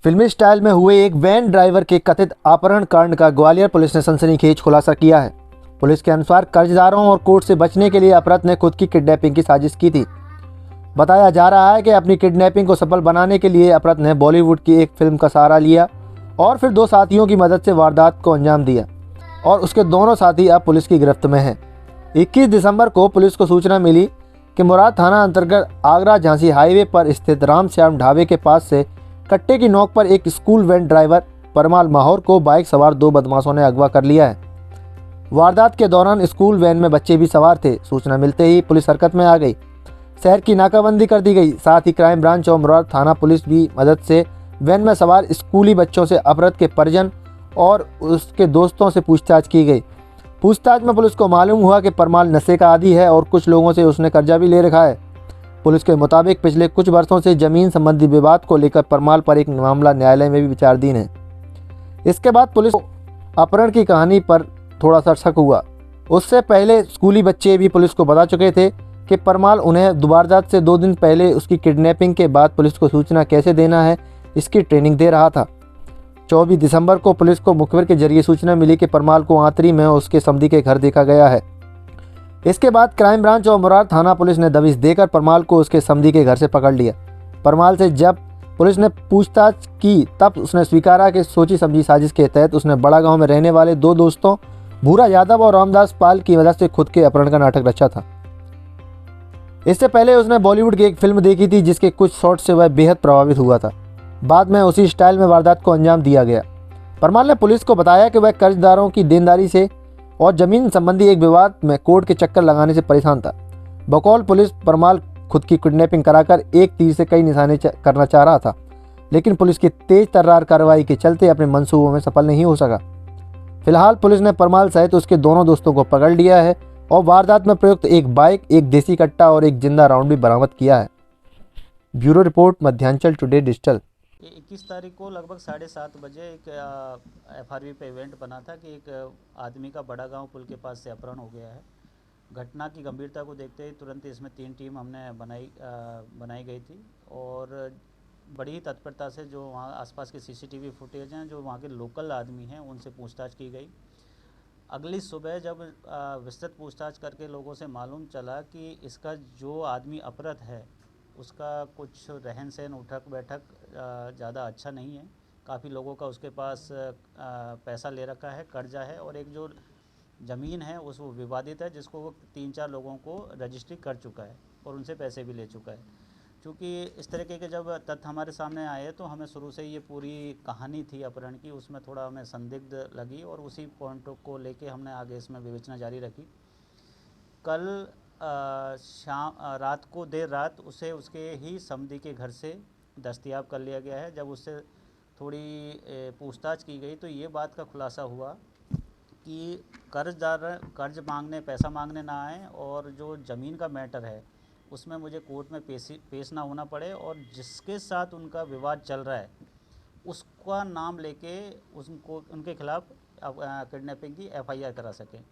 फिल्मी स्टाइल में हुए एक वैन ड्राइवर के कथित अपहरण कांड का ग्वालियर पुलिस ने सनसनीखेज खुलासा किया है। पुलिस के अनुसार कर्जदारों और कोर्ट से बचने के लिए अपराध ने खुद की किडनैपिंग की साजिश की थी। बताया जा रहा है कि अपनी किडनैपिंग को सफल बनाने के लिए अपराध ने बॉलीवुड की एक फिल्म का सहारा लिया और फिर दो साथियों की मदद से वारदात को अंजाम दिया और उसके दोनों साथी अब पुलिस की गिरफ्त में हैं। 21 दिसंबर को पुलिस को सूचना मिली कि मुराद थाना अंतर्गत आगरा झांसी हाईवे पर स्थित राम श्याम ढाबे के पास से कट्टे की नोक पर एक school van driver Parmal Mahaur को बाइक सवार दो बदमाशों ने अगवा कर लिया है। वारदात के दौरान स्कूल वैन में बच्चे भी सवार थे। सूचना मिलते ही पुलिस हरकत में आ गई। शहर की नाकाबंदी कर दी गई। साथ ही क्राइम ब्रांच और मुराद थाना पुलिस की मदद से वैन में सवार स्कूली बच्चों से अपहृत के परिजन और उसके दोस्तों से पूछताछ की गई। पूछताछ में पुलिस को मालूम हुआ कि परमाल नशे का आदी है और कुछ लोगों से उसने कर्जा भी ले रखा है। पुलिस के मुताबिक पिछले कुछ वर्षों से जमीन संबंधी विवाद को लेकर परमाल पर एक मामला न्यायालय में भी विचाराधीन है। इसके बाद पुलिस को अपहरण की कहानी पर थोड़ा सा शक हुआ। उससे पहले स्कूली बच्चे भी पुलिस को बता चुके थे कि परमाल उन्हें वारदात से 2 दिन पहले उसकी किडनैपिंग के बाद पुलिस को सूचना कैसे देना है इसकी ट्रेनिंग दे रहा था। 24 दिसंबर को पुलिस को मुखबिर के जरिए सूचना मिली कि परमाल को आंतरी में उसके समधी के घर देखा गया है। इसके बाद क्राइम ब्रांच और मुराद थाना पुलिस ने दबिश देकर परमाल को उसके समधी के घर से पकड़ लिया। परमाल से जब पुलिस ने पूछताछ की तब उसने स्वीकारा कि सोची समझी साजिश के तहत उसने बड़ा गांव में रहने वाले 2 दोस्तों भूरा यादव और रामदास पाल की मदद से खुद के अपहरण का नाटक रचा था। इससे पहले उसने बॉलीवुड की एक फिल्म देखी थी जिसके कुछ शॉट से वह बेहद प्रभावित हुआ था। बाद में उसी स्टाइल में वारदात को अंजाम दिया गया। परमाल ने पुलिस को बताया कि वह कर्जदारों की देनदारी से और जमीन संबंधी एक विवाद में कोर्ट के चक्कर लगाने से परेशान था। बकौल पुलिस परमाल खुद की किडनैपिंग कराकर एक तीर से कई निशाने करना चाह रहा था, लेकिन पुलिस की तेज तर्रार कार्रवाई के चलते अपने मंसूबों में सफल नहीं हो सका। फिलहाल पुलिस ने परमाल सहित उसके दोनों दोस्तों को पकड़ लिया है और वारदात में प्रयुक्त एक बाइक, एक देसी कट्टा और एक जिंदा राउंड भी बरामद किया है। Bureau report, Madhyanchal today digital. 21 तारीख को लगभग 7:30 बजे एक FRV पे इवेंट बना था कि एक आदमी का बड़ा गांव पुल के पास से अपहरण हो गया है। घटना की गंभीरता को देखते ही तुरंत इसमें 3 टीम हमने बनाई गई थी और बड़ी ही तत्परता से जो वहाँ आसपास के CCTV फुटेज हैं, जो वहाँ के लोकल आदमी हैं, उनसे पूछताछ की गई। अगली सुबह जब विस्तृत पूछताछ करके लोगों से मालूम चला कि इसका जो आदमी अपहृत है उसका कुछ रहन सहन, उठक बैठक ज़्यादा अच्छा नहीं है। काफ़ी लोगों का उसके पास पैसा ले रखा है, कर्जा है और एक जो ज़मीन है उस वो विवादित है, जिसको वो 3-4 लोगों को रजिस्ट्री कर चुका है और उनसे पैसे भी ले चुका है। क्योंकि इस तरीके के जब तथ्य हमारे सामने आए तो हमें शुरू से ये पूरी कहानी थी अपहरण की, उसमें थोड़ा हमें संदिग्ध लगी और उसी पॉइंट को लेके हमने आगे इसमें विवेचना जारी रखी। कल रात को देर रात उसे उसके ही समधी के घर से दस्तयाब कर लिया गया है। जब उससे थोड़ी पूछताछ की गई तो ये बात का खुलासा हुआ कि कर्जदार कर्ज मांगने, पैसा मांगने ना आए और जो ज़मीन का मैटर है उसमें मुझे कोर्ट में पेश ना होना पड़े और जिसके साथ उनका विवाद चल रहा है उसका नाम लेके उनको उनके खिलाफ़ किडनैपिंग की FIR करा सकें।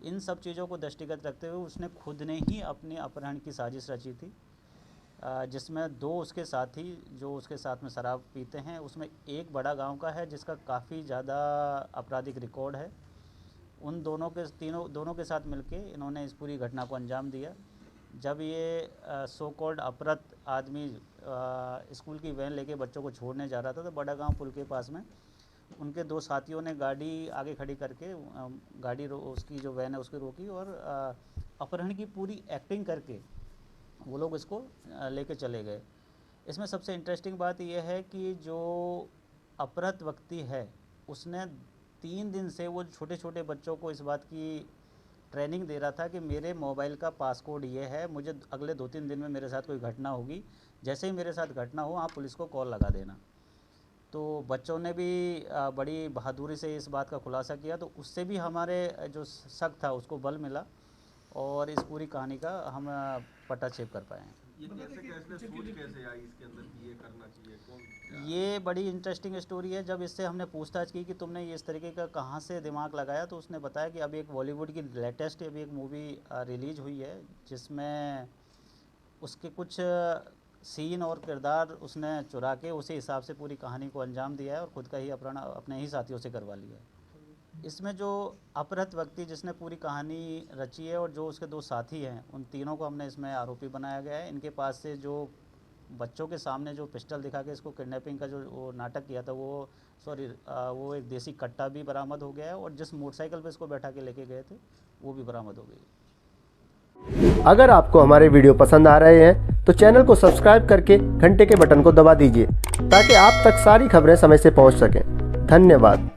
इन सब चीज़ों को दृष्टिगत रखते हुए उसने खुद ने ही अपने अपहरण की साजिश रची थी, जिसमें 2 उसके साथी जो उसके साथ में शराब पीते हैं, उसमें एक बड़ा गांव का है जिसका काफ़ी ज़्यादा आपराधिक रिकॉर्ड है। उन दोनों के साथ मिलके इन्होंने इस पूरी घटना को अंजाम दिया। जब ये सो कॉल्ड अपहृत आदमी स्कूल की वैन लेके बच्चों को छोड़ने जा रहा था तो बड़ा गांव पुल के पास में उनके 2 साथियों ने गाड़ी आगे खड़ी करके गाड़ी उसकी जो वैन है उसकी रोकी और अपहरण की पूरी एक्टिंग करके वो लोग इसको लेके चले गए। इसमें सबसे इंटरेस्टिंग बात यह है कि जो अपहृत व्यक्ति है उसने 3 दिन से वो छोटे छोटे बच्चों को इस बात की ट्रेनिंग दे रहा था कि मेरे मोबाइल का पासकोड ये है, मुझे अगले 2-3 दिन में मेरे साथ कोई घटना होगी, जैसे ही मेरे साथ घटना हो आप पुलिस को कॉल लगा देना। तो बच्चों ने भी बड़ी बहादुरी से इस बात का खुलासा किया, तो उससे भी हमारे जो शक था उसको बल मिला और इस पूरी कहानी का हम पटाक्षेप कर पाए हैं। ये सोच कैसे आई इसके अंदर कि ये करना चाहिए, कौन? ये बड़ी इंटरेस्टिंग स्टोरी है। जब इससे हमने पूछताछ की कि तुमने ये इस तरीके का कहाँ से दिमाग लगाया तो उसने बताया कि अभी एक बॉलीवुड की लेटेस्ट अभी एक मूवी रिलीज़ हुई है जिसमें उसके कुछ सीन और किरदार उसने चुरा के उसी हिसाब से पूरी कहानी को अंजाम दिया है और ख़ुद का ही अपहरण अपने ही साथियों से करवा लिया है। इसमें जो अपहृत व्यक्ति जिसने पूरी कहानी रची है और जो उसके 2 साथी हैं, उन तीनों को हमने इसमें आरोपी बनाया गया है। इनके पास से जो बच्चों के सामने जो पिस्टल दिखा के इसको किडनैपिंग का जो वो नाटक किया था, वो एक देसी कट्टा भी बरामद हो गया है और जिस मोटरसाइकिल पे इसको बैठा के लेके गए थे वो भी बरामद हो गई। अगर आपको हमारे वीडियो पसंद आ रहे हैं तो चैनल को सब्सक्राइब करके घंटे के बटन को दबा दीजिए ताकि आप तक सारी खबरें समय से पहुंच सकें। धन्यवाद।